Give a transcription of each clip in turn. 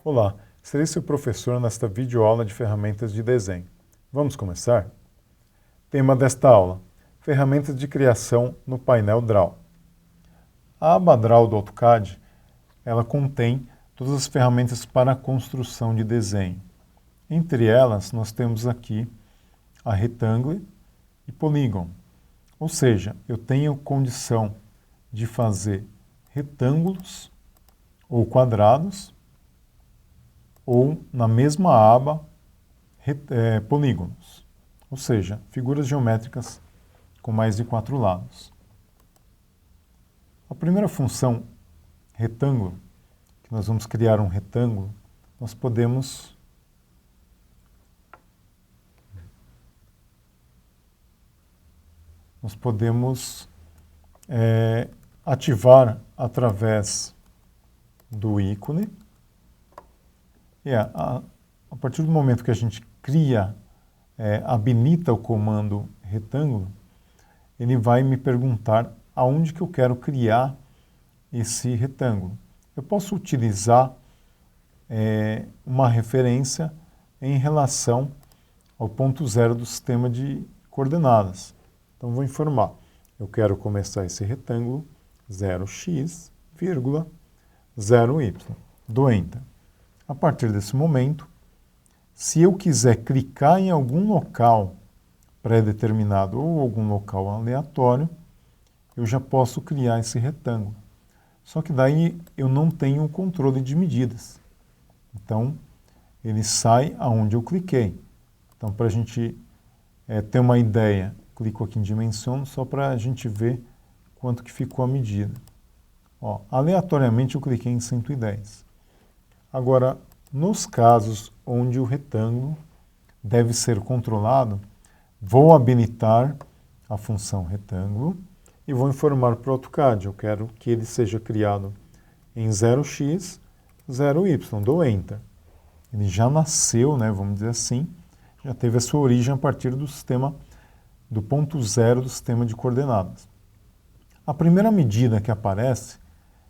Olá, serei seu professor nesta videoaula de ferramentas de desenho. Vamos começar? Tema desta aula: ferramentas de criação no painel Draw. A aba Draw do AutoCAD, ela contém todas as ferramentas para a construção de desenho. Entre elas, nós temos aqui a Rectangle e Polygon. Ou seja, eu tenho condição de fazer retângulos ou quadrados, ou na mesma aba, polígonos, ou seja, figuras geométricas com mais de 4 lados. A primeira função, retângulo, que nós vamos criar um retângulo, nós podemos ativar através do ícone. E a partir do momento que a gente cria, habilita o comando retângulo, ele vai me perguntar aonde que eu quero criar esse retângulo. Eu posso utilizar uma referência em relação ao ponto zero do sistema de coordenadas. Então, vou informar. Eu quero começar esse retângulo 0x, 0y. Dou Enter. A partir desse momento, se eu quiser clicar em algum local pré-determinado ou algum local aleatório, eu já posso criar esse retângulo. Só que daí eu não tenho o controle de medidas. Então, ele sai aonde eu cliquei. Então, para a gente ter uma ideia, clico aqui em Dimensiono só para a gente ver quanto que ficou a medida. Ó, aleatoriamente eu cliquei em 110. Agora, nos casos onde o retângulo deve ser controlado, vou habilitar a função retângulo e vou informar para o AutoCAD. Eu quero que ele seja criado em 0x, 0y. Dou Enter. Ele já nasceu, né, vamos dizer assim, já teve a sua origem a partir do sistema, do ponto zero do sistema de coordenadas. A primeira medida que aparece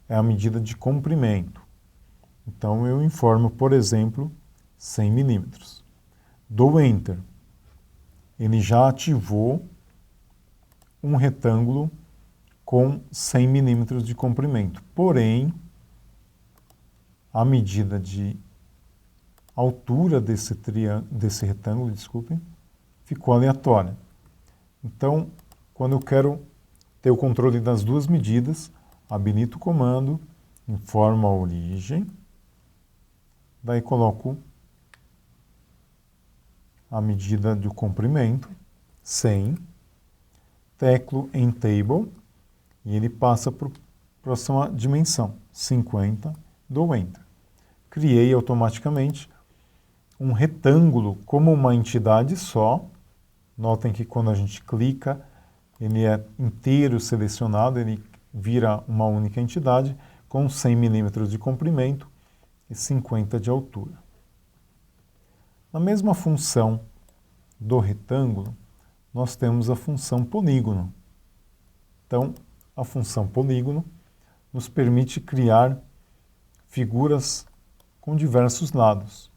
é a medida de comprimento. Então, eu informo, por exemplo, 100 milímetros. Dou Enter. Ele já ativou um retângulo com 100 milímetros de comprimento. Porém, a medida de altura desse retângulo, ficou aleatória. Então, quando eu quero ter o controle das duas medidas, habilito o comando, informo a origem, daí coloco a medida do comprimento, 100, teclo em Table, e ele passa para a próxima dimensão, 50, dou Enter. Criei automaticamente um retângulo como uma entidade só. Notem que quando a gente clica, ele é inteiro selecionado, ele vira uma única entidade, com 100 milímetros de comprimento e 50 de altura. Na mesma função do retângulo, nós temos a função polígono. Então, a função polígono nos permite criar figuras com diversos lados.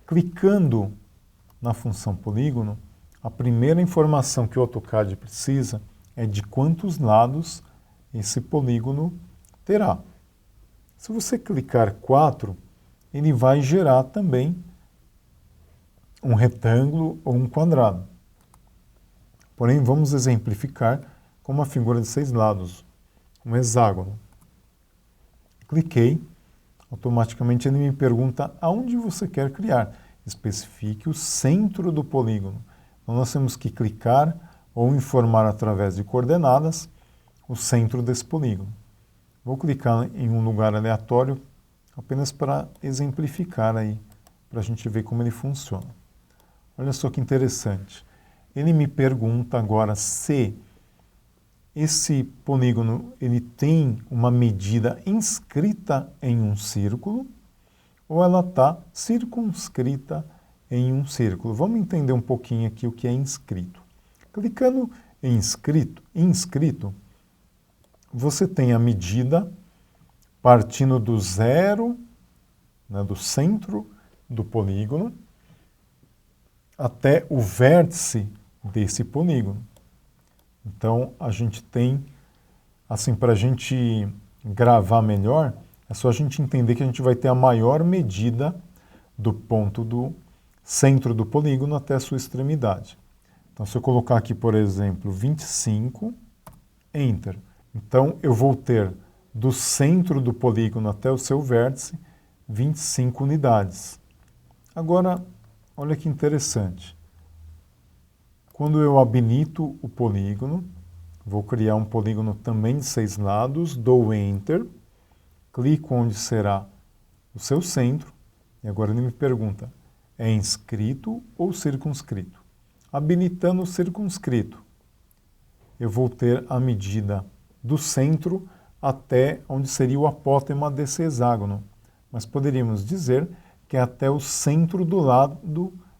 Clicando na função polígono, a primeira informação que o AutoCAD precisa é de quantos lados esse polígono terá. Se você clicar 4, ele vai gerar também um retângulo ou um quadrado. Porém, vamos exemplificar com uma figura de 6 lados, um hexágono. Cliquei, automaticamente ele me pergunta aonde você quer criar. Especifique o centro do polígono. Então, nós temos que clicar ou informar através de coordenadas o centro desse polígono. Vou clicar em um lugar aleatório apenas para exemplificar aí, para a gente ver como ele funciona. Olha só que interessante. Ele me pergunta agora se esse polígono ele tem uma medida inscrita em um círculo ou ela está circunscrita em um círculo. Vamos entender um pouquinho aqui o que é inscrito. Clicando em inscrito, você tem a medida partindo do zero né, do centro do polígono até o vértice desse polígono. Então, a gente tem, assim, para a gente gravar melhor, é só a gente entender que a gente vai ter a maior medida do ponto do centro do polígono até a sua extremidade. Então, se eu colocar aqui, por exemplo, 25, Enter. Então, eu vou ter do centro do polígono até o seu vértice 25 unidades. Agora, olha que interessante. Quando eu habilito o polígono, vou criar um polígono também de 6 lados, dou Enter, clico onde será o seu centro, e agora ele me pergunta, é inscrito ou circunscrito? Habilitando o circunscrito, eu vou ter a medida do centro até onde seria o apótema desse hexágono. Mas poderíamos dizer que é até o centro do lado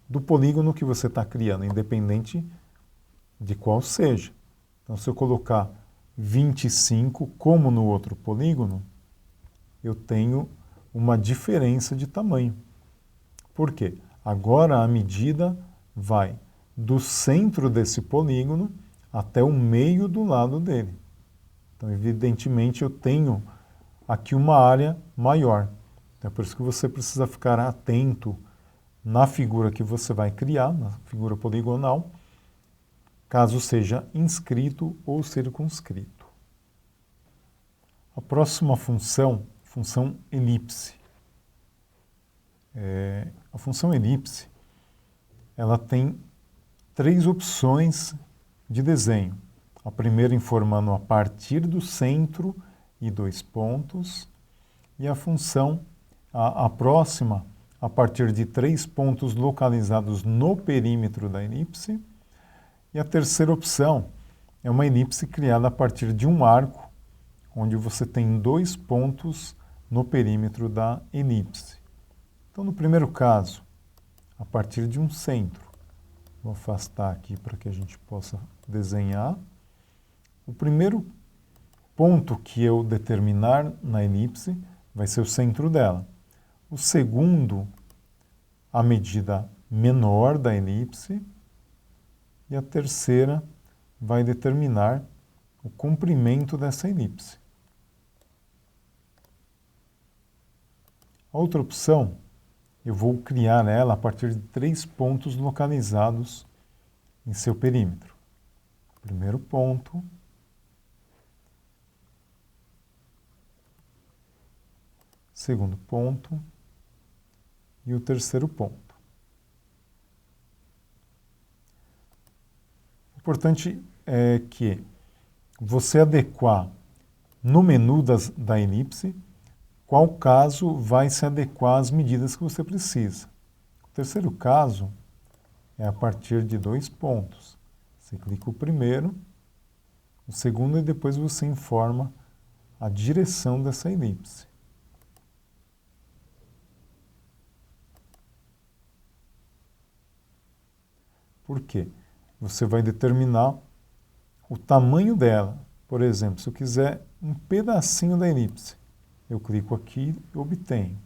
do polígono que você está criando, independente de qual seja. Então, se eu colocar 25 como no outro polígono, eu tenho uma diferença de tamanho. Por quê? Agora a medida vai do centro desse polígono até o meio do lado dele. Então, evidentemente, eu tenho aqui uma área maior. Então, é por isso que você precisa ficar atento na figura que você vai criar, na figura poligonal, caso seja inscrito ou circunscrito. A próxima função, função elipse. A função elipse, ela tem 3 opções de desenho. A primeira informando a partir do centro e 2 pontos, e a função, a próxima, a partir de 3 pontos localizados no perímetro da elipse, e a terceira opção é uma elipse criada a partir de um arco, onde você tem 2 pontos no perímetro da elipse. Então, no primeiro caso, a partir de um centro, vou afastar aqui para que a gente possa desenhar. O primeiro ponto que eu determinar na elipse vai ser o centro dela. O segundo, a medida menor da elipse. E a terceira vai determinar o comprimento dessa elipse. A outra opção, eu vou criar ela a partir de 3 pontos localizados em seu perímetro. Primeiro ponto, segundo ponto e o terceiro ponto. O importante é que você adequar no menu da elipse qual caso vai se adequar às medidas que você precisa. O terceiro caso é a partir de 2 pontos. Você clica o primeiro, o segundo e depois você informa a direção dessa elipse. Por quê? Você vai determinar o tamanho dela. Por exemplo, se eu quiser um pedacinho da elipse, eu clico aqui e obtenho.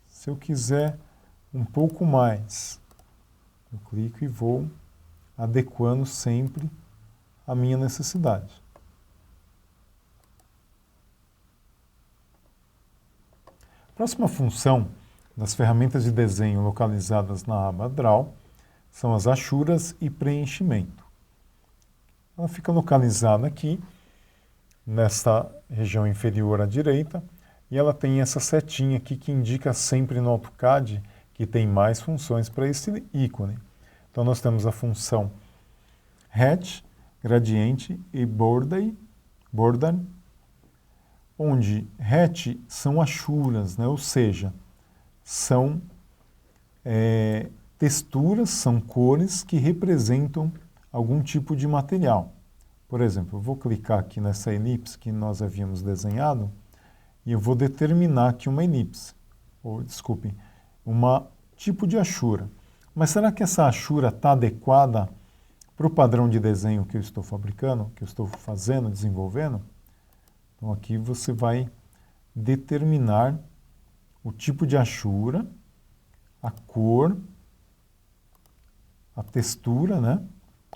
Se eu quiser um pouco mais, eu clico e vou adequando sempre a minha necessidade. Próxima função das ferramentas de desenho localizadas na aba Draw são as achuras e preenchimento. Ela fica localizada aqui, nesta região inferior à direita, e ela tem essa setinha aqui que indica sempre no AutoCAD que tem mais funções para esse ícone. Então nós temos a função Hatch, gradiente e border, onde hatch são achuras, né? Ou seja, são texturas, são cores que representam algum tipo de material. Por exemplo, eu vou clicar aqui nessa elipse que nós havíamos desenhado e eu vou determinar aqui uma elipse, ou desculpem, um tipo de achura. Mas será que essa achura está adequada para o padrão de desenho que eu estou fabricando, que eu estou fazendo, desenvolvendo? Então aqui você vai determinar o tipo de achura, a cor, a textura, né?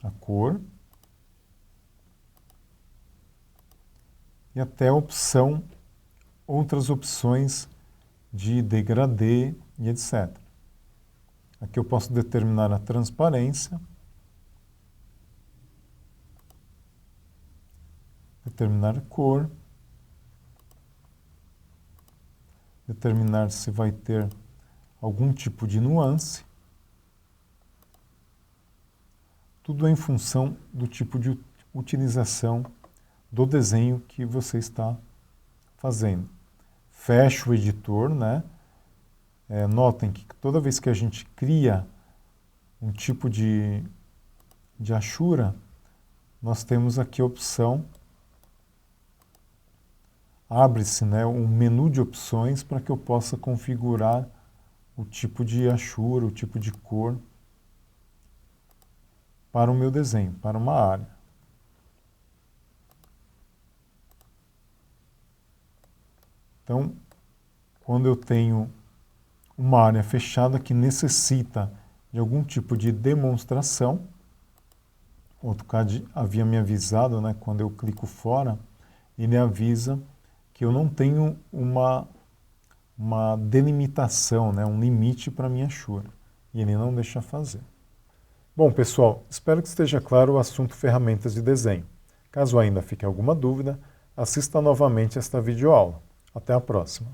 A cor, e até a opção, outras opções de degradê e etc. Aqui eu posso determinar a transparência, determinar a cor, determinar se vai ter algum tipo de nuance. Tudo em função do tipo de utilização do desenho que você está fazendo. Fecho o editor, né? Notem que toda vez que a gente cria um tipo de achura, nós temos aqui a opção, abre-se, né, um menu de opções para que eu possa configurar o tipo de achura, o tipo de cor para o meu desenho, para uma área. Então, quando eu tenho uma área fechada que necessita de algum tipo de demonstração, o AutoCAD havia me avisado, né, quando eu clico fora, ele avisa que eu não tenho uma delimitação, né, um limite para a minha achura, e ele não deixa fazer. Bom, pessoal, espero que esteja claro o assunto ferramentas de desenho. Caso ainda fique alguma dúvida, assista novamente esta videoaula. Até a próxima.